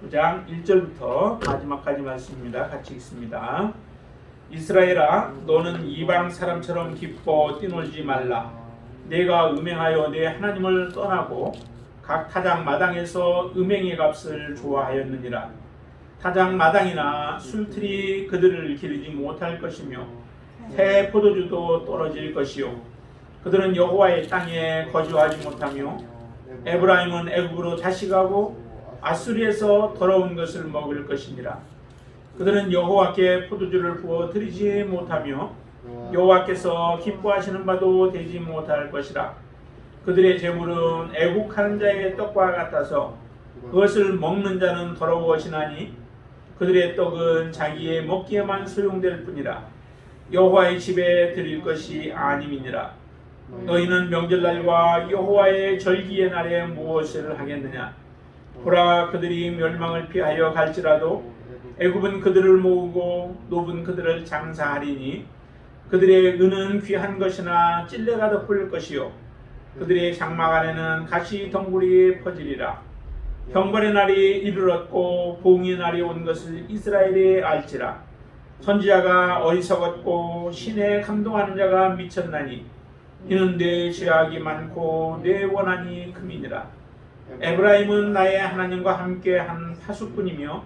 9장 1절부터 마지막까지 말씀입니다. 같이 읽습니다. 이스라엘아, 너는 이방 사람처럼 기뻐 뛰놀지 말라. 내가 음행하여 내 하나님을 떠나고 각 타작 마당에서 음행의 값을 좋아하였느니라. 타작 마당이나 술틀이 그들을 기르지 못할 것이며 새 포도주도 떨어질 것이요 그들은 여호와의 땅에 거주하지 못하며 에브라임은 애굽으로 다시 가고 아수리에서 더러운 것을 먹을 것이니라. 그들은 여호와께 포도주를 부어 드리지 못하며 여호와께서 기뻐하시는 바도 되지 못할 것이라. 그들의 재물은 애국하는 자의 떡과 같아서 그것을 먹는 자는 더러워지나니 그들의 떡은 자기의 먹기에만 소용될 뿐이라. 여호와의 집에 드릴 것이 아님이니라. 너희는 명절날과 여호와의 절기의 날에 무엇을 하겠느냐? 보라, 그들이 멸망을 피하여 갈지라도 애굽은 그들을 모으고 노은 그들을 장사하리니 그들의 은은 귀한 것이나 찔레가 덮을 것이요 그들의 장막 안에는 가시 덩굴이 퍼지리라. 형벌의 날이 이르렀고 보응의 날이 온 것을 이스라엘이 알지라. 선지자가 어리석었고 신에 감동하는 자가 미쳤나니 이는 내 죄악이 많고 내 원한이 금이니라. 에브라임은 나의 하나님과 함께한 파수꾼이며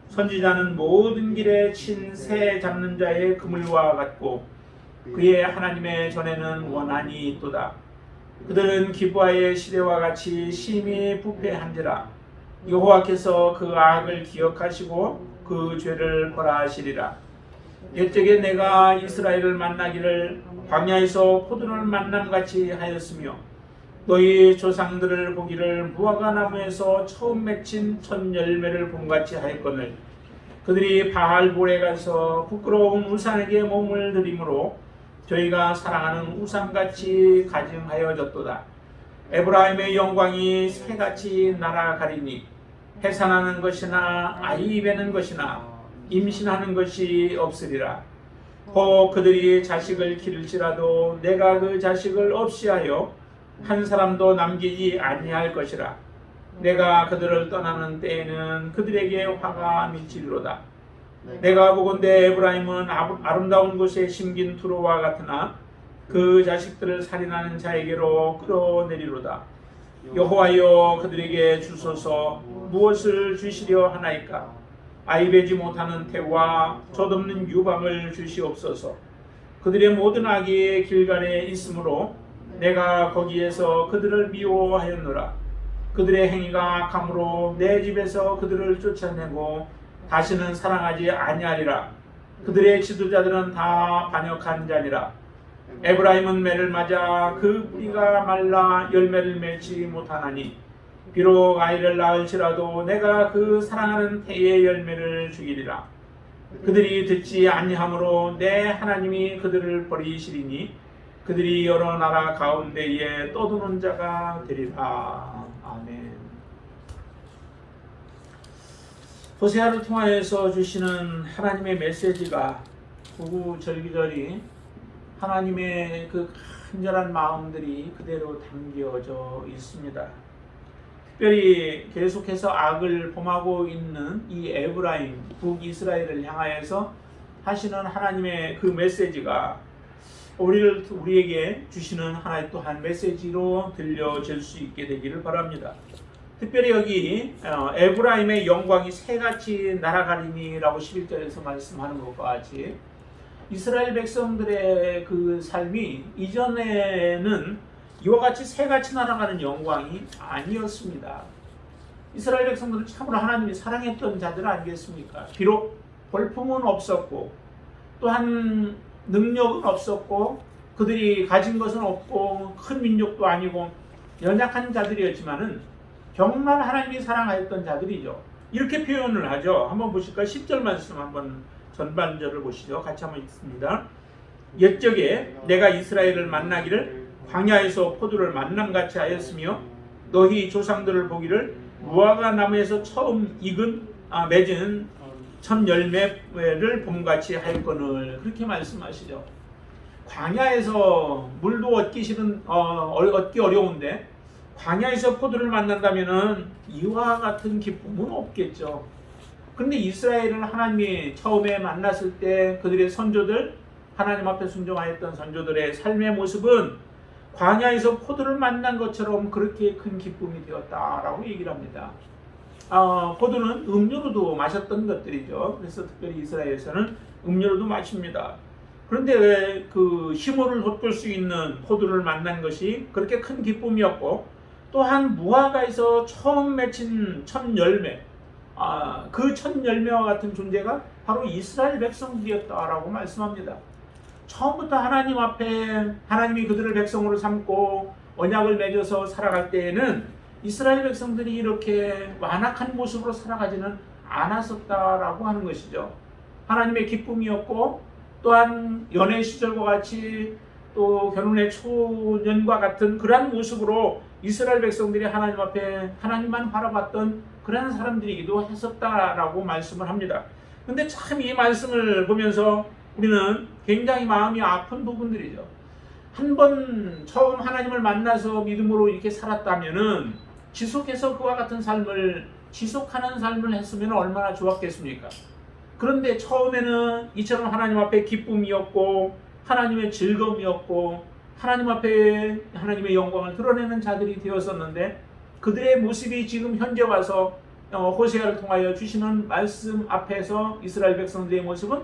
선지자는 모든 길에 친 새 잡는 자의 그물과 같고 그의 하나님의 전에는 원한이 있도다. 그들은 기브아의 시대와 같이 심히 부패한지라. 여호와께서 그 악을 기억하시고 그 죄를 벌하시리라. 옛적에 내가 이스라엘을 만나기를 광야에서 포도를 만남같이 하였으며 너희 조상들을 보기를 무화과 나무에서 처음 맺힌 첫 열매를 본같이 하였거늘 그들이 바알볼에 가서 부끄러운 우상에게 몸을 들이므로 저희가 사랑하는 우상같이 가증하여졌도다. 에브라임의 영광이 새같이 날아가리니 해산하는 것이나 아이 베는 것이나 임신하는 것이 없으리라. 그들이 자식을 기를지라도 내가 그 자식을 없이하여 한 사람도 남기지 아니할 것이라. 내가 그들을 떠나는 때에는 그들에게 화가 미치리로다. 내가 보건대 에브라임은 아름다운 곳에 심긴 두로와 같으나 그 자식들을 살인하는 자에게로 끌어내리로다. 여호와여, 그들에게 주소서. 무엇을 주시려 하나이까? 아이베지 못하는 태와 젖없는 유방을 주시옵소서. 그들의 모든 악이 길갈에 있으므로 내가 거기에서 그들을 미워하였노라. 그들의 행위가 악함으로 내 집에서 그들을 쫓아내고 다시는 사랑하지 아니하리라. 그들의 지도자들은 다 반역한 자니라. 에브라임은 매를 맞아 그 뿌리가 말라 열매를 맺지 못하나니 비록 아이를 낳을지라도 내가 그 사랑하는 태의 열매를 죽이리라. 그들이 듣지 아니하므로 내 하나님이 그들을 버리시리니 그들이 여러 나라 가운데에 떠도는 자가 되리라. 아멘. 호세아를 통하여서 주시는 하나님의 메시지가 구구절기절이 하나님의 그 간절한 마음들이 그대로 담겨져 있습니다. 특별히 계속해서 악을 범하고 있는 이 에브라임, 북이스라엘을 향하여서 하시는 하나님의 그 메시지가 우리에게 주시는 하나의 또한 메시지로 들려질 수 있게 되기를 바랍니다. 특별히 여기 에브라임의 영광이 새같이 날아가리니라고 11절에서 말씀하는 것과 같이 이스라엘 백성들의 그 삶이 이전에는 이와 같이 새같이 날아가는 영광이 아니었습니다. 이스라엘 백성들은 참으로 하나님이 사랑했던 자들 아니겠습니까? 비록 볼품은 없었고 또한 능력은 없었고 그들이 가진 것은 없고 큰 민족도 아니고 연약한 자들이었지만은 정말 하나님이 사랑하였던 자들이죠. 이렇게 표현을 하죠. 한번 보실까요? 10절 말씀 한번 전반절을 보시죠. 같이 한번 읽습니다. 옛적에 내가 이스라엘을 만나기를 광야에서 포도를 만남같이 하였으며 너희 조상들을 보기를 무화과 나무에서 처음 맺은 첫 열매를 봄같이 하였거늘 그렇게 말씀하시죠. 광야에서 물도 얻기 어려운데 광야에서 포도를 만난다면은 이와 같은 기쁨은 없겠죠. 그런데 이스라엘은 하나님이 처음에 만났을 때 그들의 선조들, 하나님 앞에 순종하였던 선조들의 삶의 모습은 광야에서 포도를 만난 것처럼 그렇게 큰 기쁨이 되었다라고 얘기를 합니다. 포도는 음료로도 마셨던 것들이죠. 그래서 특별히 이스라엘에서는 음료로도 마십니다. 그런데 왜 그 힘을 돋굴 수 있는 포도를 만난 것이 그렇게 큰 기쁨이었고, 또한 무화과에서 처음 맺힌 첫 열매, 그 첫 열매와 같은 존재가 바로 이스라엘 백성들이었다라고 말씀합니다. 처음부터 하나님 앞에 하나님이 그들을 백성으로 삼고 언약을 맺어서 살아갈 때에는 이스라엘 백성들이 이렇게 완악한 모습으로 살아가지는 않았었다라고 하는 것이죠. 하나님의 기쁨이었고, 또한 연애 시절과 같이 또 결혼의 초년과 같은 그러한 모습으로 이스라엘 백성들이 하나님 앞에 하나님만 바라봤던 그런 사람들이기도 했었다라고 말씀을 합니다. 근데 참 이 말씀을 보면서 우리는 굉장히 마음이 아픈 부분들이죠. 한 번 처음 하나님을 만나서 믿음으로 이렇게 살았다면은 지속해서 그와 같은 삶을 지속하는 삶을 했으면 얼마나 좋았겠습니까? 그런데 처음에는 이처럼 하나님 앞에 기쁨이었고 하나님의 즐거움이었고 하나님 앞에 하나님의 영광을 드러내는 자들이 되었었는데, 그들의 모습이 지금 현재 와서 호세아를 통하여 주시는 말씀 앞에서 이스라엘 백성들의 모습은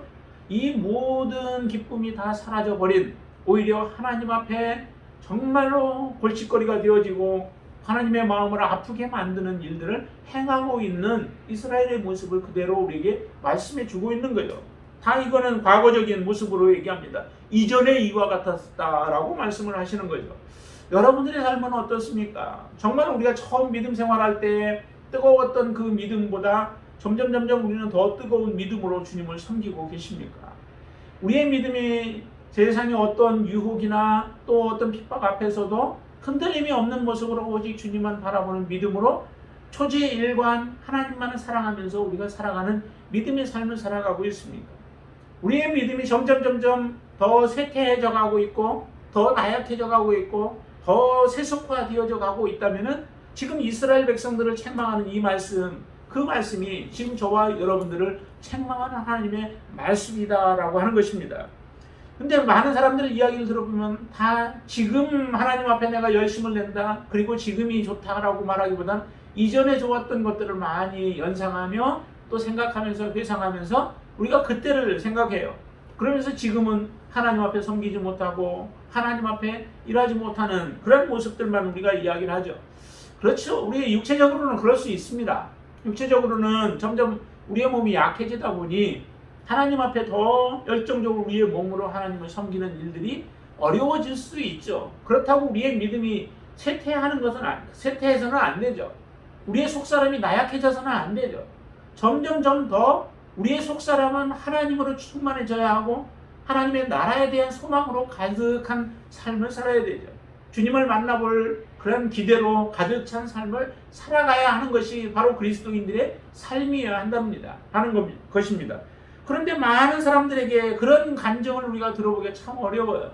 이 모든 기쁨이 다 사라져버린, 오히려 하나님 앞에 정말로 골칫거리가 되어지고 하나님의 마음을 아프게 만드는 일들을 행하고 있는 이스라엘의 모습을 그대로 우리에게 말씀해 주고 있는 거죠. 다 이거는 과거적인 모습으로 얘기합니다. 이전의 이와 같았다라고 말씀을 하시는 거죠. 여러분들의 삶은 어떻습니까? 정말 우리가 처음 믿음 생활할 때 뜨거웠던 그 믿음보다 점점 우리는 더 뜨거운 믿음으로 주님을 섬기고 계십니까? 우리의 믿음이 세상의 어떤 유혹이나 또 어떤 핍박 앞에서도 흔들림이 없는 모습으로 오직 주님만 바라보는 믿음으로 초지일관 하나님만을 사랑하면서 우리가 살아가는 믿음의 삶을 살아가고 있습니까? 우리의 믿음이 점점 더 쇠퇴해져 가고 있고 더 나약해져 가고 있고 더 세속화되어져 가고 있다면은 지금 이스라엘 백성들을 책망하는 이 말씀, 그 말씀이 지금 저와 여러분들을 책망하는 하나님의 말씀이다라고 하는 것입니다. 근데 많은 사람들 이야기를 들어보면 다 지금 하나님 앞에 내가 열심을 낸다, 그리고 지금이 좋다라고 말하기보단 이전에 좋았던 것들을 많이 연상하며 또 생각하면서 회상하면서 우리가 그때를 생각해요. 그러면서 지금은 하나님 앞에 섬기지 못하고 하나님 앞에 일하지 못하는 그런 모습들만 우리가 이야기를 하죠. 그렇죠. 우리 육체적으로는 그럴 수 있습니다. 육체적으로는 점점 우리의 몸이 약해지다 보니 하나님 앞에 더 열정적으로 우리의 몸으로 하나님을 섬기는 일들이 어려워질 수 있죠. 그렇다고 우리의 믿음이 쇠퇴해서는 안 되죠. 우리의 속사람이 나약해져서는 안 되죠. 점점 더 우리의 속사람은 하나님으로 충만해져야 하고 하나님의 나라에 대한 소망으로 가득한 삶을 살아야 되죠. 주님을 만나볼 그런 기대로 가득 찬 삶을 살아가야 하는 것이 바로 그리스도인들의 삶이어야 하는 것입니다. 그런데 많은 사람들에게 그런 간정을 우리가 들어보기가 참 어려워요.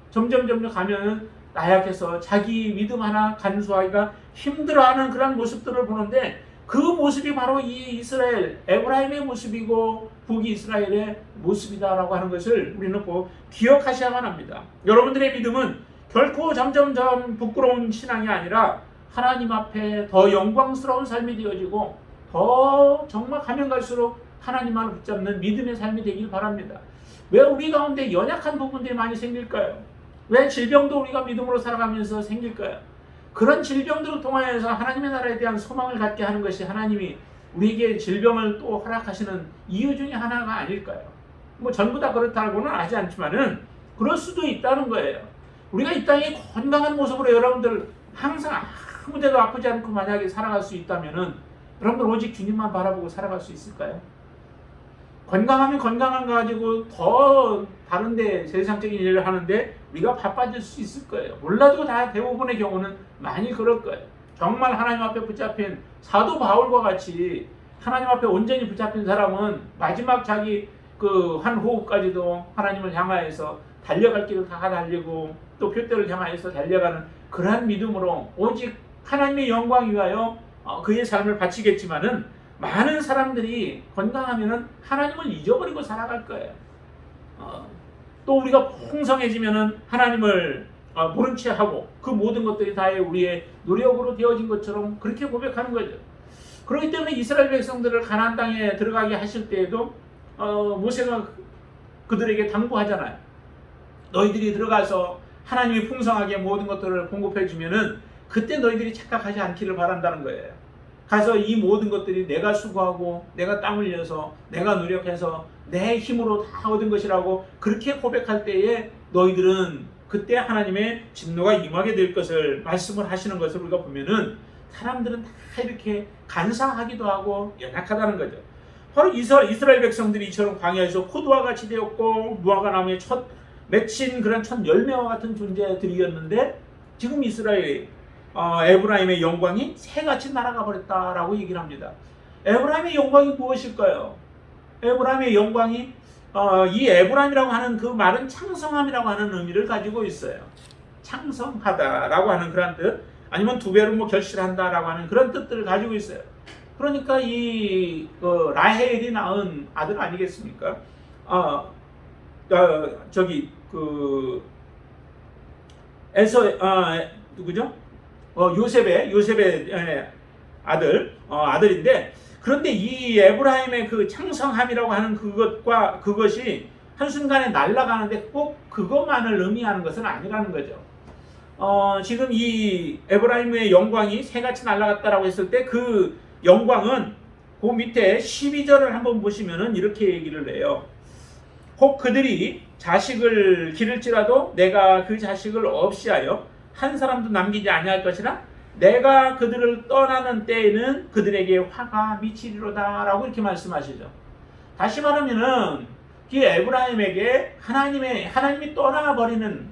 점점 가면 나약해서 자기 믿음 하나 간수하기가 힘들어하는 그런 모습들을 보는데, 그 모습이 바로 이 이스라엘, 에브라임의 모습이고 북이스라엘의 모습이다라고 하는 것을 우리는 꼭 기억하셔야만 합니다. 여러분들의 믿음은 결코 점점 부끄러운 신앙이 아니라 하나님 앞에 더 영광스러운 삶이 되어지고 더 정말 가면 갈수록 하나님만을 붙잡는 믿음의 삶이 되길 바랍니다. 왜 우리 가운데 연약한 부분들이 많이 생길까요? 왜 질병도 우리가 믿음으로 살아가면서 생길까요? 그런 질병들을 통하여서 하나님의 나라에 대한 소망을 갖게 하는 것이 하나님이 우리에게 질병을 또 허락하시는 이유 중에 하나가 아닐까요? 뭐 전부 다 그렇다고는 하지 않지만은 그럴 수도 있다는 거예요. 우리가 이 땅에 건강한 모습으로 여러분들 항상 아무 데도 아프지 않고 만약에 살아갈 수 있다면은 여러분들 오직 주님만 바라보고 살아갈 수 있을까요? 건강하면 건강한 거 가지고 더 다른데 세상적인 일을 하는데 우리가 바빠질 수 있을 거예요. 몰라도 다 대부분의 경우는 많이 그럴 거예요. 정말 하나님 앞에 붙잡힌 사도 바울과 같이 하나님 앞에 온전히 붙잡힌 사람은 마지막 자기 그 한 호흡까지도 하나님을 향하여서 달려갈 길을 다 달리고 또 표대를 향하여서 달려가는 그러한 믿음으로 오직 하나님의 영광 위하여 그의 삶을 바치겠지만은 많은 사람들이 건강하면은 하나님을 잊어버리고 살아갈 거예요. 또 우리가 풍성해지면은 하나님을 모른 채 하고 그 모든 것들이 다 우리의 노력으로 되어진 것처럼 그렇게 고백하는 거죠. 그렇기 때문에 이스라엘 백성들을 가나안 땅에 들어가게 하실 때에도 모세가 그들에게 당부하잖아요. 너희들이 들어가서 하나님이 풍성하게 모든 것들을 공급해 주면은 그때 너희들이 착각하지 않기를 바란다는 거예요. 가서 이 모든 것들이 내가 수고하고 내가 땀 흘려서 내가 노력해서 내 힘으로 다 얻은 것이라고 그렇게 고백할 때에 너희들은 그때 하나님의 진노가 임하게 될 것을 말씀을 하시는 것을 우리가 보면은 사람들은 다 이렇게 간사하기도 하고 연약하다는 거죠. 바로 이스라엘 백성들이 이처럼 광야에서 포도와 같이 되었고 무화과 나무에 맺힌 그런 첫 열매와 같은 존재들이었는데 지금 이스라엘이 에브라임의 영광이 새같이 날아가 버렸다라고 얘기를 합니다. 에브라임의 영광이 무엇일까요? 에브라임의 영광이 이 에브라임이라고 하는 그 말은 창성함이라고 하는 의미를 가지고 있어요. 창성하다라고 하는 그런 뜻, 아니면 두 배로 결실한다라고 하는 그런 뜻들을 가지고 있어요. 그러니까 이 라헬이 낳은 아들 아니겠습니까? 누구죠? 요셉의 아들인데, 그런데 이 에브라임의 그 창성함이라고 하는 그것이 한순간에 날아가는데 꼭 그것만을 의미하는 것은 아니라는 거죠. 지금 이 에브라임의 영광이 새같이 날아갔다라고 했을 때 그 영광은 그 밑에 12절을 한번 보시면은 이렇게 얘기를 해요. 혹 그들이 자식을 기를지라도 내가 그 자식을 없이하여 한 사람도 남기지 아니할 것이라 내가 그들을 떠나는 때에는 그들에게 화가 미치리로다 라고 이렇게 말씀하시죠. 다시 말하면은 이 에브라임에게 하나님이 떠나버리는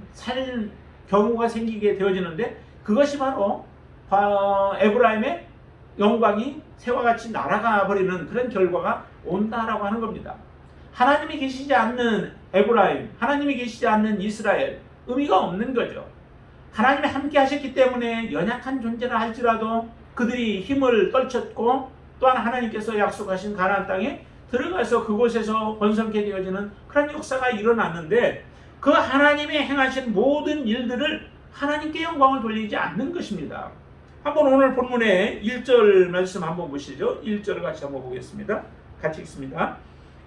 경우가 생기게 되어지는데 그것이 바로 에브라임의 영광이 새와 같이 날아가 버리는 그런 결과가 온다라고 하는 겁니다. 하나님이 계시지 않는 에브라임, 하나님이 계시지 않는 이스라엘, 의미가 없는 거죠. 하나님이 함께 하셨기 때문에 연약한 존재라 할지라도 그들이 힘을 떨쳤고 또한 하나님께서 약속하신 가나안 땅에 들어가서 그곳에서 번성케 되어지는 그런 역사가 일어났는데 그 하나님이 행하신 모든 일들을 하나님께 영광을 돌리지 않는 것입니다. 한번 오늘 본문의 1절 말씀 한번 보시죠. 1절을 같이 한번 보겠습니다. 같이 읽습니다.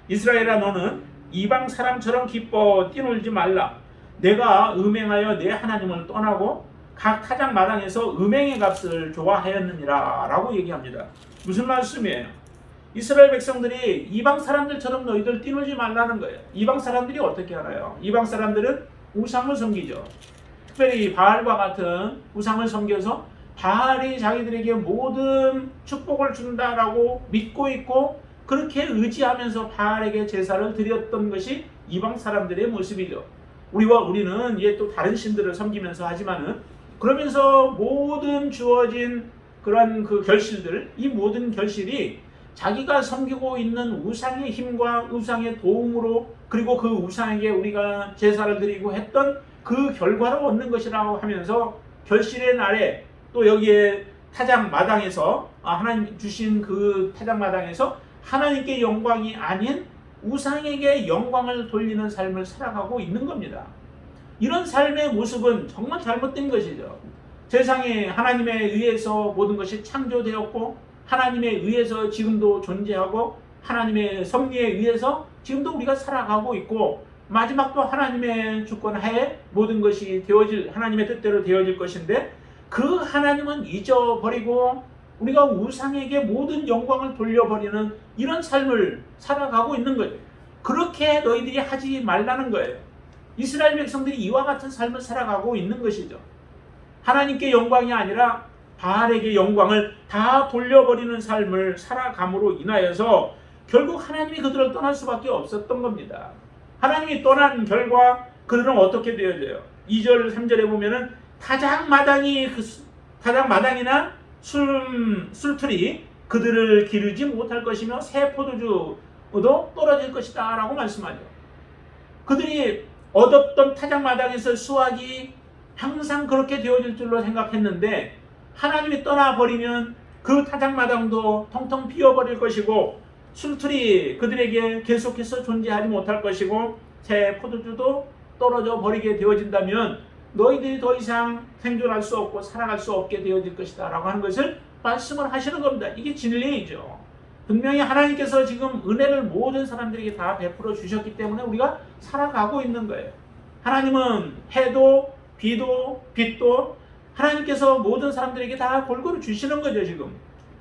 이스라엘아 너는 이방 사람처럼 기뻐 뛰놀지 말라. 내가 음행하여 내 하나님을 떠나고 각 타작 마당에서 음행의 값을 좋아하였느니라 라고 얘기합니다. 무슨 말씀이에요? 이스라엘 백성들이 이방 사람들처럼 너희들 뛰놀지 말라는 거예요. 이방 사람들이 어떻게 하나요? 이방 사람들은 우상을 섬기죠. 특별히 바알과 같은 우상을 섬겨서 바알이 자기들에게 모든 축복을 준다라고 믿고 있고 그렇게 의지하면서 바알에게 제사를 드렸던 것이 이방 사람들의 모습이죠. 우리는 이제 또 다른 신들을 섬기면서 하지만은 그러면서 모든 주어진 그런 그 결실들, 이 모든 결실이 자기가 섬기고 있는 우상의 힘과 우상의 도움으로 그리고 그 우상에게 우리가 제사를 드리고 했던 그 결과로 얻는 것이라고 하면서 결실의 날에 또 여기에 타작 마당에서 하나님 주신 그 타작 마당에서 하나님께 영광이 아닌 우상에게 영광을 돌리는 삶을 살아가고 있는 겁니다. 이런 삶의 모습은 정말 잘못된 것이죠. 세상에 하나님에 의해서 모든 것이 창조되었고 하나님에 의해서 지금도 존재하고 하나님의 섭리에 의해서 지금도 우리가 살아가고 있고 마지막도 하나님의 주권 하에 모든 것이 하나님의 뜻대로 되어질 것인데 그 하나님은 잊어버리고 우리가 우상에게 모든 영광을 돌려버리는 이런 삶을 살아가고 있는 거예요. 그렇게 너희들이 하지 말라는 거예요. 이스라엘 백성들이 이와 같은 삶을 살아가고 있는 것이죠. 하나님께 영광이 아니라 바알에게 영광을 다 돌려버리는 삶을 살아감으로 인하여서 결국 하나님이 그들을 떠날 수밖에 없었던 겁니다. 하나님이 떠난 결과 그들은 어떻게 되어져요? 2절 3절에 보면은 타작 마당이나 술틀이 그들을 기르지 못할 것이며 새 포도주도 떨어질 것이다 라고 말씀하죠. 그들이 얻었던 타작 마당에서 수확이 항상 그렇게 되어질 줄로 생각했는데 하나님이 떠나버리면 그 타작마당도 텅텅 비어버릴 것이고 술틀이 그들에게 계속해서 존재하지 못할 것이고 새 포도주도 떨어져 버리게 되어진다면 너희들이 더 이상 생존할 수 없고 살아갈 수 없게 되어질 것이다 라고 하는 것을 말씀을 하시는 겁니다. 이게 진리이죠. 분명히 하나님께서 지금 은혜를 모든 사람들에게 다 베풀어 주셨기 때문에 우리가 살아가고 있는 거예요. 하나님은 해도 비도 빛도 하나님께서 모든 사람들에게 다 골고루 주시는 거죠. 지금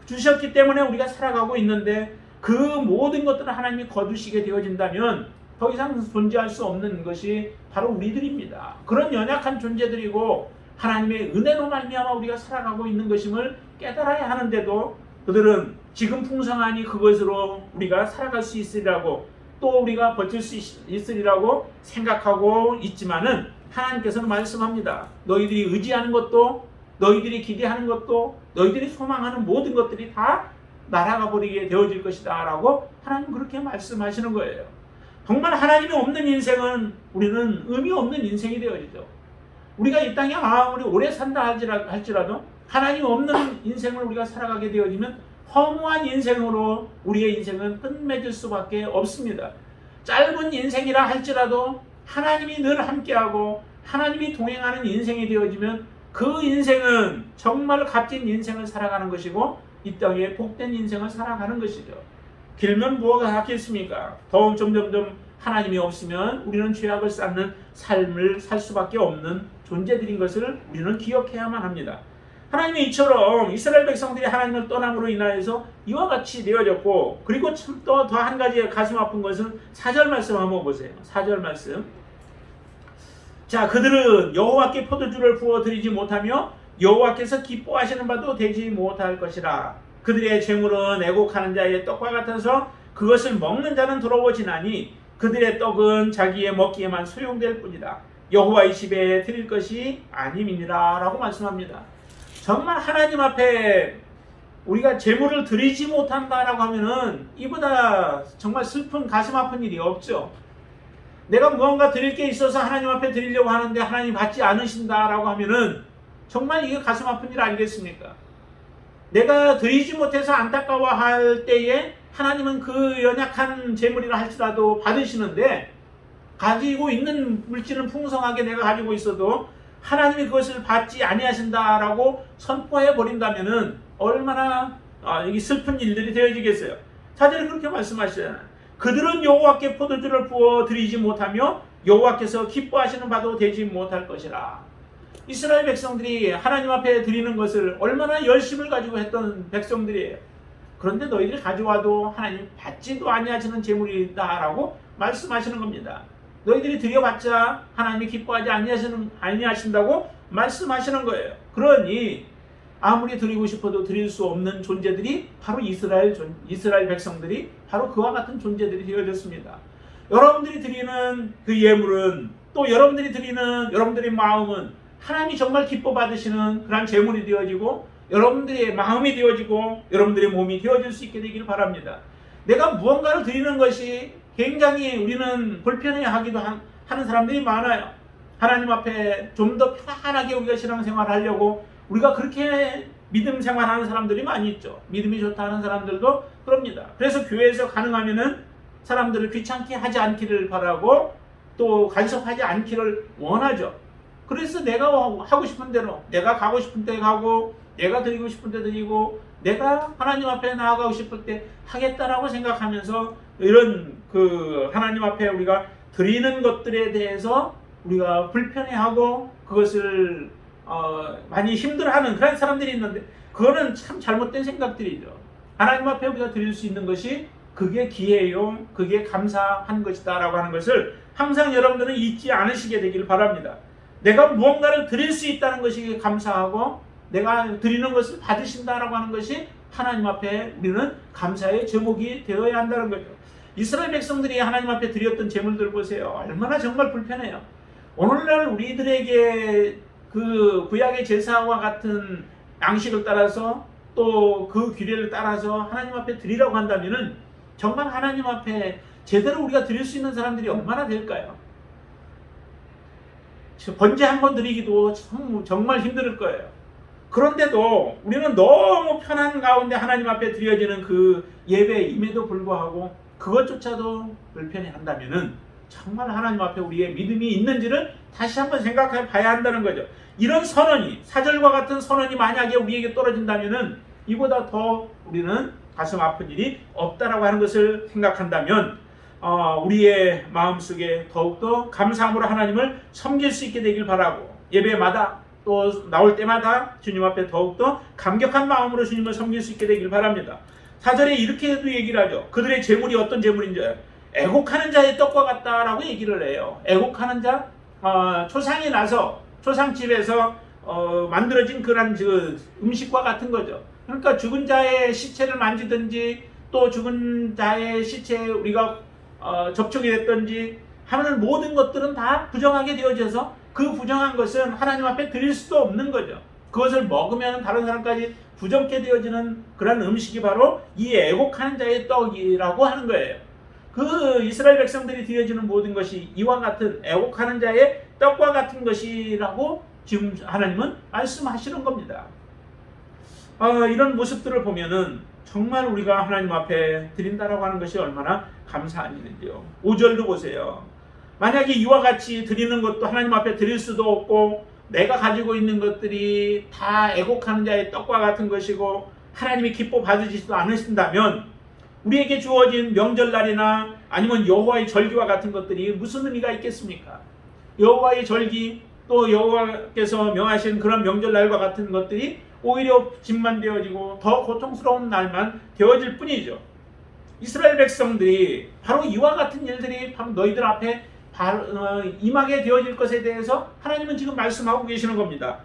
주셨기 때문에 우리가 살아가고 있는데 그 모든 것들을 하나님이 거두시게 되어진다면 더 이상 존재할 수 없는 것이 바로 우리들입니다. 그런 연약한 존재들이고 하나님의 은혜로 말미암아 우리가 살아가고 있는 것임을 깨달아야 하는데도 그들은 지금 풍성하니 그것으로 우리가 살아갈 수 있으리라고 또 우리가 버틸 수 있으리라고 생각하고 있지만은 하나님께서는 말씀합니다. 너희들이 의지하는 것도 너희들이 기대하는 것도 너희들이 소망하는 모든 것들이 다 날아가 버리게 되어질 것이다 라고 하나님 그렇게 말씀하시는 거예요. 정말 하나님이 없는 인생은 우리는 의미 없는 인생이 되어지죠. 우리가 이 땅에 아무리 오래 산다 할지라도 하나님 없는 인생을 우리가 살아가게 되어지면 허무한 인생으로 우리의 인생은 끝맺을 수밖에 없습니다. 짧은 인생이라 할지라도 하나님이 늘 함께하고 하나님이 동행하는 인생이 되어지면 그 인생은 정말 값진 인생을 살아가는 것이고 이 땅에 복된 인생을 살아가는 것이죠. 길면 뭐가 하겠습니까? 더 점점점 하나님이 없으면 우리는 죄악을 쌓는 삶을 살 수밖에 없는 존재들인 것을 우리는 기억해야만 합니다. 하나님이 이처럼 이스라엘 백성들이 하나님을 떠남으로 인하여서 이와 같이 되어졌고 그리고 참 또 더 한 가지 가슴 아픈 것은 4절 말씀 한번 보세요. 4절 말씀. 자, 그들은 여호와께 포도주를 부어 드리지 못하며 여호와께서 기뻐하시는 바도 되지 못할 것이라. 그들의 재물은 애곡하는 자의 떡과 같아서 그것을 먹는 자는 더러워지나니 그들의 떡은 자기의 먹기에만 소용될 뿐이다. 여호와의 집에 드릴 것이 아님이니라 라고 말씀합니다. 정말 하나님 앞에 우리가 재물을 드리지 못한다라고 하면은 이보다 정말 슬픈 가슴 아픈 일이 없죠. 내가 무언가 드릴 게 있어서 하나님 앞에 드리려고 하는데 하나님 받지 않으신다라고 하면은 정말 이게 가슴 아픈 일 아니겠습니까? 내가 드리지 못해서 안타까워할 때에 하나님은 그 연약한 재물이라 할지라도 받으시는데 가지고 있는 물질은 풍성하게 내가 가지고 있어도 하나님이 그것을 받지 아니하신다라고 선포해 버린다면은 얼마나 이게 슬픈 일들이 되어지겠어요. 사절에 그렇게 말씀하시잖아요. 그들은 여호와께 포도주를 부어 드리지 못하며 여호와께서 기뻐하시는 바도 되지 못할 것이라. 이스라엘 백성들이 하나님 앞에 드리는 것을 얼마나 열심을 가지고 했던 백성들이에요. 그런데 너희들이 가져와도 하나님 받지도 아니하시는 재물이다라고 말씀하시는 겁니다. 너희들이 드려봤자 하나님이 기뻐하지 아니하신다고 말씀하시는 거예요. 그러니 아무리 드리고 싶어도 드릴 수 없는 존재들이 바로 이스라엘 백성들이 바로 그와 같은 존재들이 되어졌습니다. 여러분들이 드리는 그 예물은 또 여러분들이 드리는 여러분들의 마음은 하나님이 정말 기뻐 받으시는 그런 재물이 되어지고 여러분들의 마음이 되어지고 여러분들의 몸이 되어질 수 있게 되기를 바랍니다. 내가 무언가를 드리는 것이 굉장히 우리는 불편해하기도 하는 사람들이 많아요. 하나님 앞에 좀 더 편안하게 우리가 신앙생활을 하려고 우리가 그렇게 믿음 생활하는 사람들이 많이 있죠. 믿음이 좋다 하는 사람들도 그럽니다. 그래서 교회에서 가능하면은 사람들을 귀찮게 하지 않기를 바라고 또 간섭하지 않기를 원하죠. 그래서 내가 하고 싶은 대로 내가 가고 싶은 때 가고 내가 드리고 싶은 때 드리고 내가 하나님 앞에 나아가고 싶을 때 하겠다라고 생각하면서 이런 그 하나님 앞에 우리가 드리는 것들에 대해서 우리가 불편해하고 그것을 많이 힘들어하는 그런 사람들이 있는데 그거는 참 잘못된 생각들이죠. 하나님 앞에 우리가 드릴 수 있는 것이 그게 기회요, 그게 감사한 것이다 라고 하는 것을 항상 여러분들은 잊지 않으시게 되기를 바랍니다. 내가 무언가를 드릴 수 있다는 것이 감사하고 내가 드리는 것을 받으신다라고 하는 것이 하나님 앞에 우리는 감사의 제목이 되어야 한다는 거죠. 이스라엘 백성들이 하나님 앞에 드렸던 제물들 보세요. 얼마나 정말 불편해요. 오늘날 우리들에게 그 구약의 제사와 같은 양식을 따라서 또 그 규례를 따라서 하나님 앞에 드리라고 한다면은 정말 하나님 앞에 제대로 우리가 드릴 수 있는 사람들이 얼마나 될까요? 번제 한 번 드리기도 정말 힘들 거예요. 그런데도 우리는 너무 편한 가운데 하나님 앞에 드려지는 그 예배임에도 불구하고 그것조차도 불편해 한다면은 정말 하나님 앞에 우리의 믿음이 있는지를 다시 한번 생각해 봐야 한다는 거죠. 이런 선언이, 사절과 같은 선언이 만약에 우리에게 떨어진다면은 이보다 더 우리는 가슴 아픈 일이 없다라고 하는 것을 생각한다면 우리의 마음속에 더욱더 감사함으로 하나님을 섬길 수 있게 되길 바라고, 예배마다 또 나올 때마다 주님 앞에 더욱더 감격한 마음으로 주님을 섬길 수 있게 되길 바랍니다. 4절에 이렇게도 얘기를 하죠. 그들의 재물이 어떤 재물인지, 애곡하는 자의 떡과 같다라고 얘기를 해요. 애곡하는 자, 초상이 나서 초상집에서 만들어진 그런 음식과 같은 거죠. 그러니까 죽은 자의 시체를 만지든지 또 죽은 자의 시체에 우리가 접촉이 됐든지 하는 모든 것들은 다 부정하게 되어져서 그 부정한 것은 하나님 앞에 드릴 수도 없는 거죠. 그것을 먹으면 다른 사람까지 부정케 되어지는 그런 음식이 바로 이 애곡하는 자의 떡이라고 하는 거예요. 그 이스라엘 백성들이 드려지는 모든 것이 이와 같은 애곡하는 자의 떡과 같은 것이라고 지금 하나님은 말씀하시는 겁니다. 이런 모습들을 보면은 정말 우리가 하나님 앞에 드린다라고 하는 것이 얼마나 감사한 일인지요. 5절도 보세요. 만약에 이와 같이 드리는 것도 하나님 앞에 드릴 수도 없고 내가 가지고 있는 것들이 다 애곡하는 자의 떡과 같은 것이고 하나님이 기뻐 받으시지도 않으신다면 우리에게 주어진 명절날이나 아니면 여호와의 절기와 같은 것들이 무슨 의미가 있겠습니까? 여호와의 절기 또 여호와께서 명하신 그런 명절날과 같은 것들이 오히려 짐만 되어지고 더 고통스러운 날만 되어질 뿐이죠. 이스라엘 백성들이 바로 이와 같은 일들이 바로 너희들 앞에 임하게 되어질 것에 대해서 하나님은 지금 말씀하고 계시는 겁니다.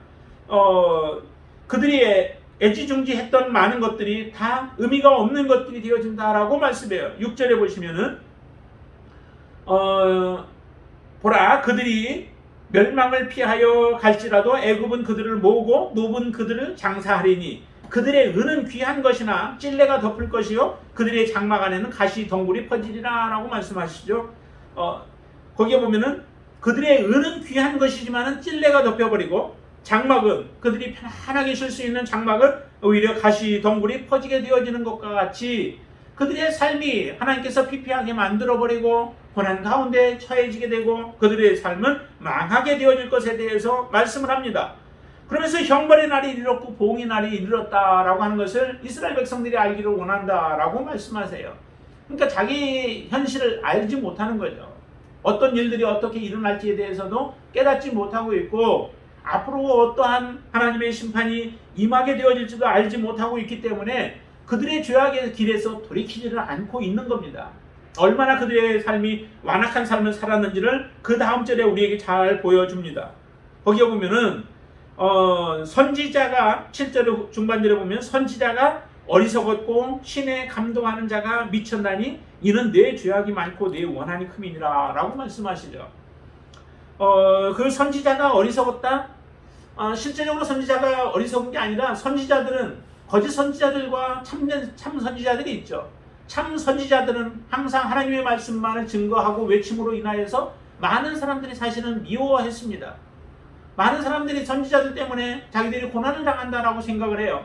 그들이 애지중지했던 많은 것들이 다 의미가 없는 것들이 되어진다라고 말씀해요. 6절에 보시면은 보라, 그들이 멸망을 피하여 갈지라도 애굽은 그들을 모으고 노분 그들을 장사하리니 그들의 은은 귀한 것이나 찔레가 덮을 것이요 그들의 장막 안에는 가시 덩굴이 퍼지리라 라고 말씀하시죠. 거기에 보면은 그들의 은은 귀한 것이지만은 찔레가 덮여버리고 장막은 그들이 편안하게 쉴 수 있는 장막은 오히려 가시 덩굴이 퍼지게 되어지는 것과 같이 그들의 삶이 하나님께서 피폐하게 만들어버리고 고난 가운데 처해지게 되고 그들의 삶은 망하게 되어질 것에 대해서 말씀을 합니다. 그러면서 형벌의 날이 이르렀고 보응의 날이 이르렀다라고 하는 것을 이스라엘 백성들이 알기를 원한다라고 말씀하세요. 그러니까 자기 현실을 알지 못하는 거죠. 어떤 일들이 어떻게 일어날지에 대해서도 깨닫지 못하고 있고 앞으로 어떠한 하나님의 심판이 임하게 되어질지도 알지 못하고 있기 때문에 그들의 죄악의 길에서 돌이키지를 않고 있는 겁니다. 얼마나 그들의 삶이 완악한 삶을 살았는지를 그 다음 절에 우리에게 잘 보여줍니다. 거기에 보면은 선지자가 7절 중반절에 보면 선지자가 어리석었고 신에 감동하는 자가 미쳤나니 이는 내 죄악이 많고 내 원한이 큼이니라 라고 말씀하시죠. 그 선지자가 어리석었다? 실제적으로 선지자가 어리석은 게 아니라 선지자들은 거짓 선지자들과 참 선지자들이 있죠. 참 선지자들은 항상 하나님의 말씀만을 증거하고 외침으로 인하여서 많은 사람들이 사실은 미워했습니다. 많은 사람들이 선지자들 때문에 자기들이 고난을 당한다라고 생각을 해요.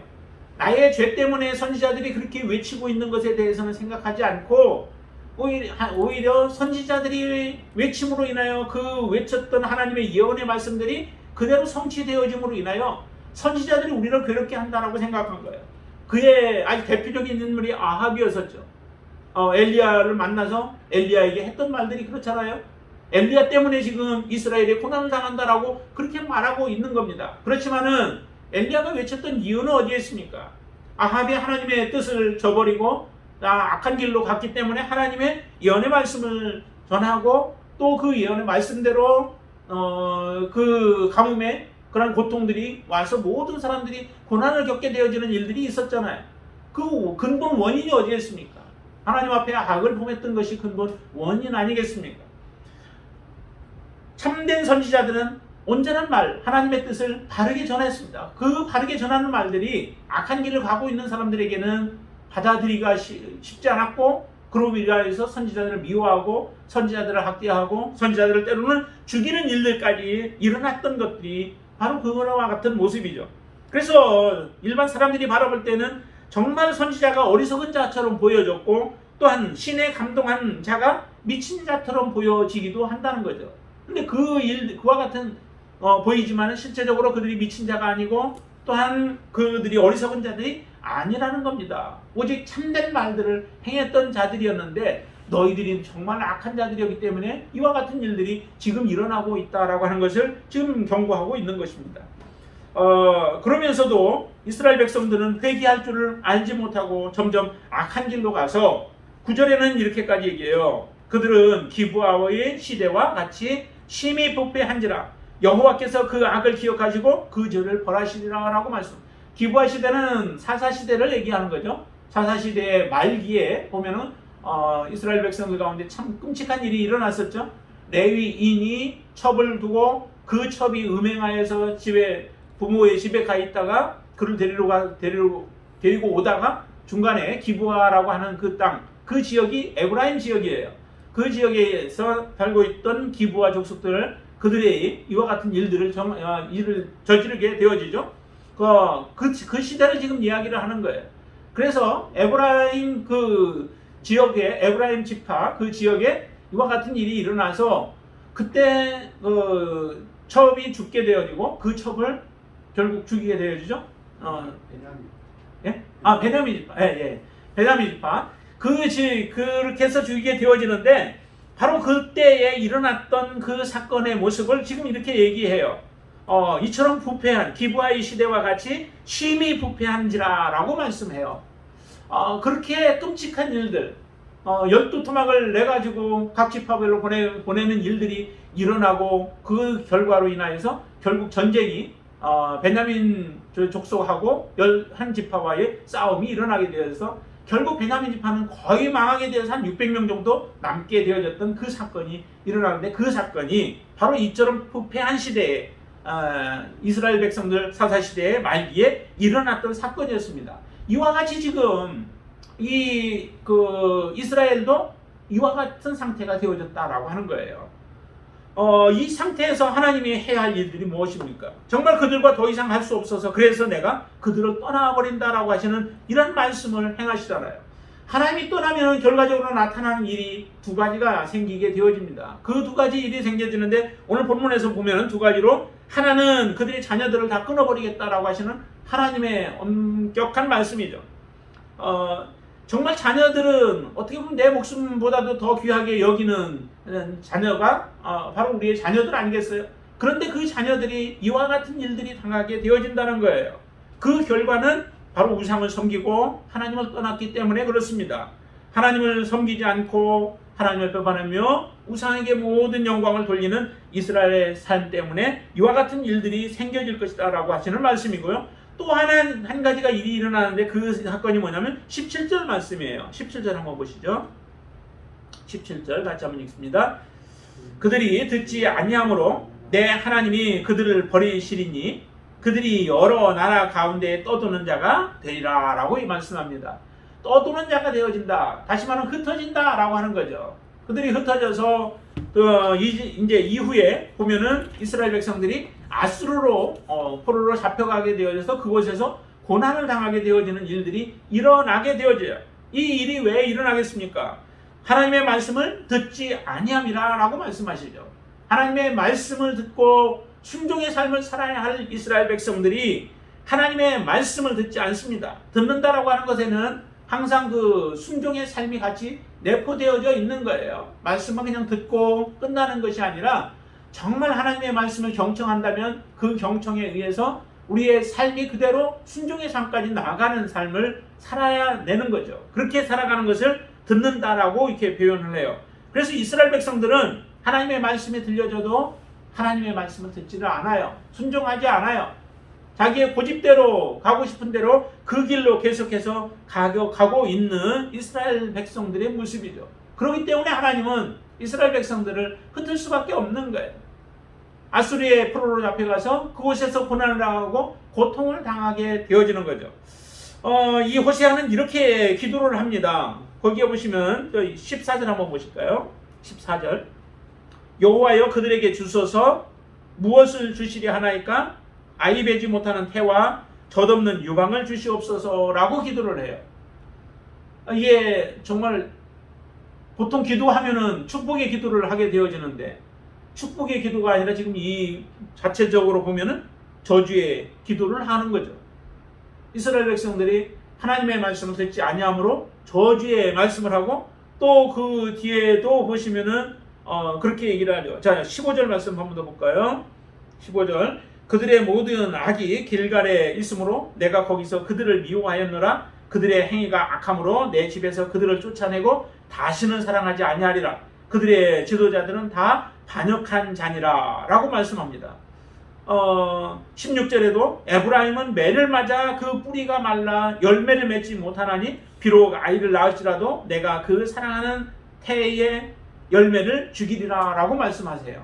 나의 죄 때문에 선지자들이 그렇게 외치고 있는 것에 대해서는 생각하지 않고 오히려 선지자들이 외침으로 인하여 그 외쳤던 하나님의 예언의 말씀들이 그대로 성취되어짐으로 인하여 선지자들이 우리를 괴롭게 한다라고 생각한 거예요. 그의 아주 대표적인 인물이 아합이었었죠. 엘리야를 만나서 엘리야에게 했던 말들이 그렇잖아요. 엘리야 때문에 지금 이스라엘이 고난을 당한다라고 그렇게 말하고 있는 겁니다. 그렇지만은 엘리야가 외쳤던 이유는 어디에 있습니까? 아합이 하나님의 뜻을 저버리고 악한 길로 갔기 때문에 하나님의 예언의 말씀을 전하고 또 그 예언의 말씀대로 그 가뭄에 그런 고통들이 와서 모든 사람들이 고난을 겪게 되어지는 일들이 있었잖아요. 그 근본 원인이 어디에 있습니까? 하나님 앞에 악을 범했던 것이 근본 원인 아니겠습니까? 참된 선지자들은 온전한 말, 하나님의 뜻을 바르게 전했습니다. 그 바르게 전하는 말들이 악한 길을 가고 있는 사람들에게는 받아들이기가 쉽지 않았고 그로 인하여서 선지자들을 미워하고 선지자들을 학대하고 선지자들을 때로는 죽이는 일들까지 일어났던 것들이 바로 그거와 같은 모습이죠. 그래서 일반 사람들이 바라볼 때는 정말 선지자가 어리석은 자처럼 보여졌고 또한 신에 감동한 자가 미친 자처럼 보여지기도 한다는 거죠. 근데 그와 같은 보이지만 실제적으로 그들이 미친 자가 아니고 또한 그들이 어리석은 자들이 아니라는 겁니다. 오직 참된 말들을 행했던 자들이었는데 너희들이 정말 악한 자들이었기 때문에 이와 같은 일들이 지금 일어나고 있다라고 하는 것을 지금 경고하고 있는 것입니다. 그러면서도 이스라엘 백성들은 회개할 줄을 알지 못하고 점점 악한 길로 가서 9절에는 이렇게까지 얘기해요. 그들은 기브아의 시대와 같이 심히 부패한지라 여호와께서 그 악을 기억하시고 그 죄를 벌하시리라 라고 말씀. 기브아 시대는 사사 시대를 얘기하는 거죠. 사사 시대의 말기에 보면은 이스라엘 백성들 가운데 참 끔찍한 일이 일어났었죠. 레위인이 첩을 두고 그 첩이 음행하여서 부모의 집에 가 있다가 그를 데리고 오다가 중간에 기브아라고 하는 그 땅, 그 지역이 에브라임 지역이에요. 그 지역에서 살고 있던 기브아 족속들 그들의 이와 같은 일을 저지르게 되어지죠. 그 시대를 지금 이야기를 하는 거예요. 그래서 에브라임 그 지역에 에브라임 지파 그 지역에 이와 같은 일이 일어나서 그때 첩이 죽게 되어지고 그 첩을 결국 죽이게 되어지죠. 베냐민 지파. 베냐민 지파. 그렇게 해서 죽이게 되어지는데 바로 그때에 일어났던 그 사건의 모습을 지금 이렇게 얘기해요. 이처럼 부패한 기브아의 시대와 같이 심히 부패한지라 라고 말씀해요. 그렇게 끔찍한 일들 12토막을 내가지고 각 지파별로 보내는 일들이 일어나고 그 결과로 인하여서 결국 전쟁이 베냐민 족속하고 11지파와의 싸움이 일어나게 되어서 결국 베냐민 지파는 거의 망하게 되어서 한 600명 정도 남게 되어졌던 그 사건이 일어나는데 그 사건이 바로 이처럼 부패한 시대에 이스라엘 백성들 사사시대의 말기에 일어났던 사건이었습니다. 이와 같이 지금 이스라엘도 이와 같은 상태가 되어졌다라고 하는 거예요. 이 상태에서 하나님이 해야 할 일들이 무엇입니까? 정말 그들과 더 이상 할 수 없어서 그래서 내가 그들을 떠나버린다라고 하시는 이런 말씀을 행하시잖아요. 하나님이 떠나면 결과적으로 나타나는 일이 두 가지가 생기게 되어집니다. 그 두 가지 일이 생겨지는데 오늘 본문에서 보면 두 가지로 하나는 그들의 자녀들을 다 끊어버리겠다라고 하시는 하나님의 엄격한 말씀이죠. 정말 자녀들은 어떻게 보면 내 목숨보다도 더 귀하게 여기는 자녀가 바로 우리의 자녀들 아니겠어요? 그런데 그 자녀들이 이와 같은 일들이 당하게 되어진다는 거예요. 그 결과는 바로 우상을 섬기고 하나님을 떠났기 때문에 그렇습니다. 하나님을 섬기지 않고 하나님을 배반하며 우상에게 모든 영광을 돌리는 이스라엘의 삶 때문에 이와 같은 일들이 생겨질 것이다 라고 하시는 말씀이고요. 또 한 가지가 일이 일어나는데 그 사건이 뭐냐면 17절 말씀이에요. 17절 한번 보시죠. 17절 같이 한번 읽습니다. 그들이 듣지 아니함으로 내 하나님이 그들을 버리시리니 그들이 여러 나라 가운데 떠도는 자가 되리라 라고 말씀합니다. 떠도는 자가 되어진다. 다시 말하면 흩어진다 라고 하는 거죠. 그들이 흩어져서 이제 이후에 보면은 이스라엘 백성들이 아수르로 포로로 잡혀가게 되어져서 그곳에서 고난을 당하게 되어지는 일들이 일어나게 되어져요. 이 일이 왜 일어나겠습니까? 하나님의 말씀을 듣지 아니함이라 라고 말씀하시죠. 하나님의 말씀을 듣고 순종의 삶을 살아야 할 이스라엘 백성들이 하나님의 말씀을 듣지 않습니다. 듣는다라고 하는 것에는 항상 그 순종의 삶이 같이 내포되어져 있는 거예요. 말씀만 그냥 듣고 끝나는 것이 아니라 정말 하나님의 말씀을 경청한다면 그 경청에 의해서 우리의 삶이 그대로 순종의 삶까지 나아가는 삶을 살아야 되는 거죠. 그렇게 살아가는 것을 듣는다라고 이렇게 표현을 해요. 그래서 이스라엘 백성들은 하나님의 말씀이 들려줘도 하나님의 말씀을 듣지를 않아요. 순종하지 않아요. 자기의 고집대로 가고 싶은 대로 그 길로 계속해서 가고 있는 이스라엘 백성들의 모습이죠. 그렇기 때문에 하나님은 이스라엘 백성들을 흩을 수밖에 없는 거예요. 아수리의 포로로 잡혀가서 그곳에서 고난을 당하고 고통을 당하게 되어지는 거죠. 이 호세아는 이렇게 기도를 합니다. 거기에 보시면 14절 한번 보실까요? 14절 여호와여 그들에게 주소서 무엇을 주시리 하나이까? 아이 베지 못하는 태와 덧없는 유방을 주시옵소서라고 기도를 해요. 이게 정말 보통 기도하면은 축복의 기도를 하게 되어지는데 축복의 기도가 아니라 지금 이 자체적으로 보면은 저주의 기도를 하는 거죠. 이스라엘 백성들이 하나님의 말씀을 듣지 아니함으로 저주의 말씀을 하고 또 그 뒤에도 보시면은 그렇게 얘기를 하죠. 자, 15절 말씀 한번 더 볼까요? 15절. 그들의 모든 악이 길갈에 있으므로 내가 거기서 그들을 미워하였노라. 그들의 행위가 악함으로 내 집에서 그들을 쫓아내고 다시는 사랑하지 아니하리라. 그들의 지도자들은 다 반역한 자니라 라고 말씀합니다. 16절에도 에브라임은 매를 맞아 그 뿌리가 말라 열매를 맺지 못하나니 비록 아이를 낳을지라도 내가 그 사랑하는 태의 열매를 주기리라 라고 말씀하세요.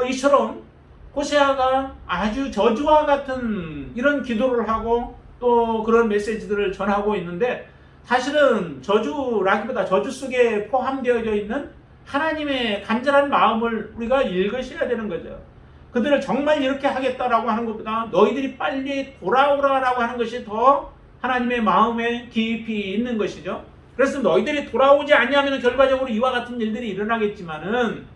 이처럼 호세아가 아주 저주와 같은 이런 기도를 하고 또 그런 메시지들을 전하고 있는데 사실은 저주라기보다 저주 속에 포함되어져 있는 하나님의 간절한 마음을 우리가 읽으셔야 되는 거죠. 그들을 정말 이렇게 하겠다라고 하는 것보다 너희들이 빨리 돌아오라라고 하는 것이 더 하나님의 마음에 깊이 있는 것이죠. 그래서 너희들이 돌아오지 아니하면 결과적으로 이와 같은 일들이 일어나겠지만은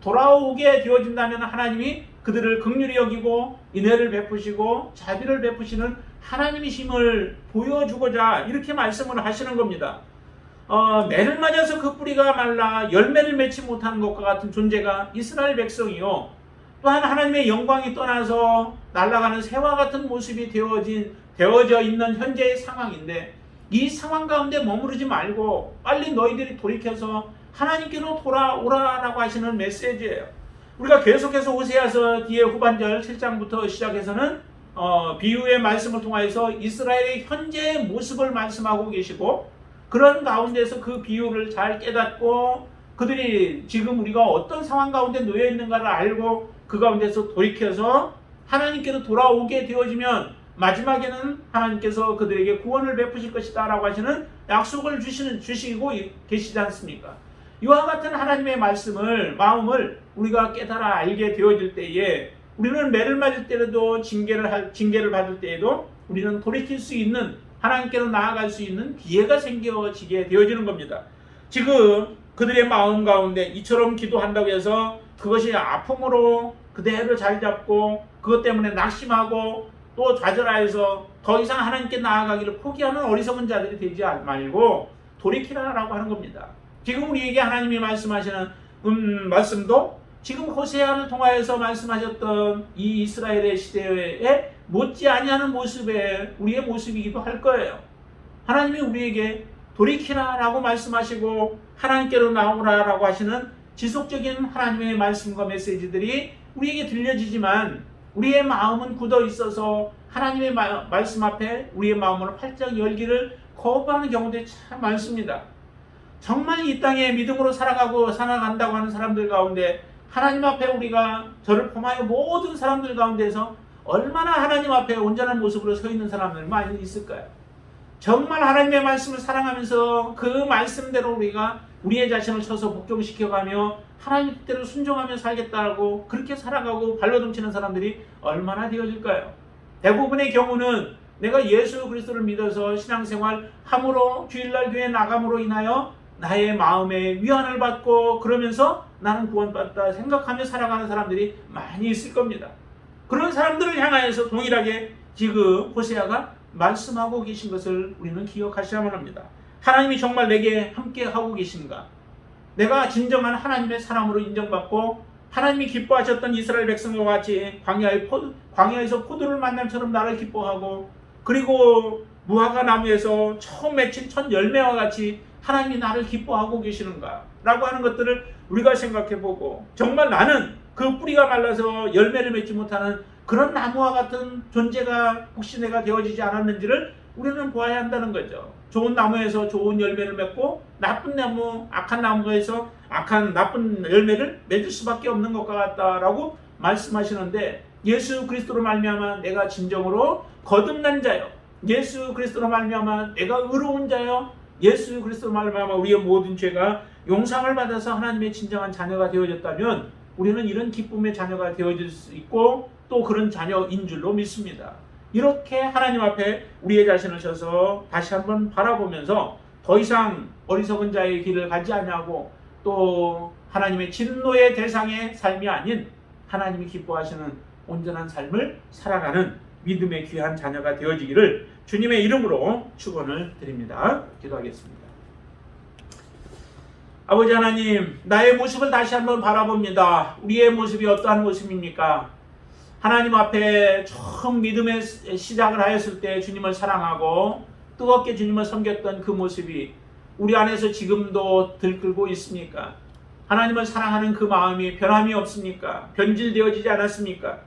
돌아오게 되어진다면 하나님이 그들을 긍휼히 여기고 인애를 베푸시고 자비를 베푸시는 하나님이심을 보여주고자 이렇게 말씀을 하시는 겁니다. 매를 맞아서 그 뿌리가 말라 열매를 맺지 못하는 것과 같은 존재가 이스라엘 백성이요. 또한 하나님의 영광이 떠나서 날아가는 새와 같은 모습이 되어져 있는 현재의 상황인데 이 상황 가운데 머무르지 말고 빨리 너희들이 돌이켜서 하나님께로 돌아오라라고 하시는 메시지예요. 우리가 계속해서 호세아서 뒤에 후반절 7장부터 시작해서는 비유의 말씀을 통해서 이스라엘의 현재의 모습을 말씀하고 계시고 그런 가운데서 그 비유를 잘 깨닫고 그들이 지금 우리가 어떤 상황 가운데 놓여 있는가를 알고 그 가운데서 돌이켜서 하나님께로 돌아오게 되어지면 마지막에는 하나님께서 그들에게 구원을 베푸실 것이다 라고 하시는 약속을 주시고 계시지 않습니까? 이와 같은 하나님의 말씀을 마음을 우리가 깨달아 알게 되어질 때에 우리는 매를 맞을 때에도 징계를 받을 때에도 우리는 돌이킬 수 있는 하나님께로 나아갈 수 있는 기회가 생겨지게 되어지는 겁니다. 지금 그들의 마음 가운데 이처럼 기도한다고 해서 그것이 아픔으로 그대로 자리 잡고 그것 때문에 낙심하고 또 좌절하여서 더 이상 하나님께 나아가기를 포기하는 어리석은 자들이 되지 말고 돌이키라라고 하는 겁니다. 지금 우리에게 하나님이 말씀하시는 말씀도 지금 호세아를 통하여서 말씀하셨던 이 이스라엘의 시대에 못지 아니하는 모습의 우리의 모습이기도 할 거예요. 하나님이 우리에게 돌이키라라고 말씀하시고 하나님께로 나오라라고 하시는 지속적인 하나님의 말씀과 메시지들이 우리에게 들려지지만 우리의 마음은 굳어 있어서 하나님의 말씀 앞에 우리의 마음을 활짝 열기를 거부하는 경우들이 참 많습니다. 정말 이 땅에 믿음으로 살아간다고 하는 사람들 가운데 하나님 앞에 우리가 저를 포함하여 모든 사람들 가운데서 얼마나 하나님 앞에 온전한 모습으로 서 있는 사람들 많이 있을까요? 정말 하나님의 말씀을 사랑하면서 그 말씀대로 우리가 우리의 자신을 쳐서 복종시켜가며 하나님 뜻대로 순종하며 살겠다고 그렇게 살아가고 발로동치는 사람들이 얼마나 되어질까요? 대부분의 경우는 내가 예수 그리스도를 믿어서 신앙생활 함으로 주일날 교회 나감으로 인하여 나의 마음에 위안을 받고 그러면서 나는 구원받다 생각하며 살아가는 사람들이 많이 있을 겁니다. 그런 사람들을 향하여서 동일하게 지금 호세아가 말씀하고 계신 것을 우리는 기억하셔야만 합니다. 하나님이 정말 내게 함께 하고 계신가? 내가 진정한 하나님의 사람으로 인정받고 하나님이 기뻐하셨던 이스라엘 백성과 같이 광야에서 포도를 만남처럼 나를 기뻐하고 그리고 무화과 나무에서 처음 맺힌 첫 열매와 같이 하나님이 나를 기뻐하고 계시는가? 라고 하는 것들을 우리가 생각해보고 정말 나는 그 뿌리가 말라서 열매를 맺지 못하는 그런 나무와 같은 존재가 혹시 내가 되어지지 않았는지를 우리는 보아야 한다는 거죠. 좋은 나무에서 좋은 열매를 맺고 나쁜 나무, 악한 나무에서 나쁜 열매를 맺을 수밖에 없는 것과 같다라고 말씀하시는데 예수 그리스도로 말미암아 내가 진정으로 거듭난 자요. 예수 그리스도로 말미암아 내가 의로운 자요. 예수 그리스도로 말미암아 우리의 모든 죄가 용서를 받아서 하나님의 진정한 자녀가 되어졌다면 우리는 이런 기쁨의 자녀가 되어질 수 있고 또 그런 자녀인 줄로 믿습니다. 이렇게 하나님 앞에 우리의 자신을 쳐서 다시 한번 바라보면서 더 이상 어리석은 자의 길을 가지 아니하고 또 하나님의 진노의 대상의 삶이 아닌 하나님이 기뻐하시는 온전한 삶을 살아가는 믿음의 귀한 자녀가 되어지기를 주님의 이름으로 축원을 드립니다. 기도하겠습니다. 아버지 하나님, 나의 모습을 다시 한번 바라봅니다. 우리의 모습이 어떠한 모습입니까? 하나님 앞에 처음 믿음의 시작을 하였을 때 주님을 사랑하고 뜨겁게 주님을 섬겼던 그 모습이 우리 안에서 지금도 들끓고 있습니까? 하나님을 사랑하는 그 마음이 변함이 없습니까? 변질되어지지 않았습니까?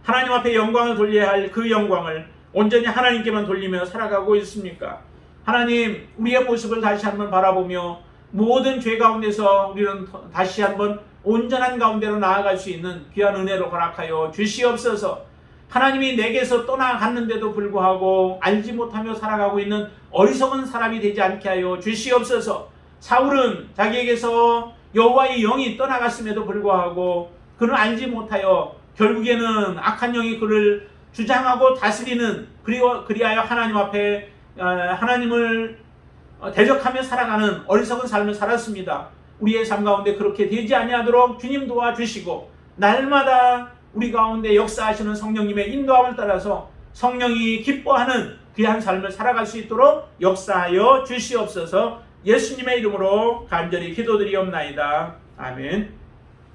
하나님 앞에 영광을 돌려야 할 그 영광을 온전히 하나님께만 돌리며 살아가고 있습니까? 하나님, 우리의 모습을 다시 한번 바라보며 모든 죄 가운데서 우리는 다시 한번 온전한 가운데로 나아갈 수 있는 귀한 은혜로 허락하여 주시옵소서. 하나님이 내게서 떠나갔는데도 불구하고 알지 못하며 살아가고 있는 어리석은 사람이 되지 않게 하여 주시옵소서. 사울은 자기에게서 여호와의 영이 떠나갔음에도 불구하고 그는 알지 못하여 결국에는 악한 영이 그를 주장하고 다스리는, 그리하여 하나님 앞에 하나님을 대적하며 살아가는 어리석은 삶을 살았습니다. 우리의 삶 가운데 그렇게 되지 아니하도록 주님 도와주시고 날마다 우리 가운데 역사하시는 성령님의 인도함을 따라서 성령이 기뻐하는 귀한 삶을 살아갈 수 있도록 역사하여 주시옵소서. 예수님의 이름으로 간절히 기도드리옵나이다. 아멘.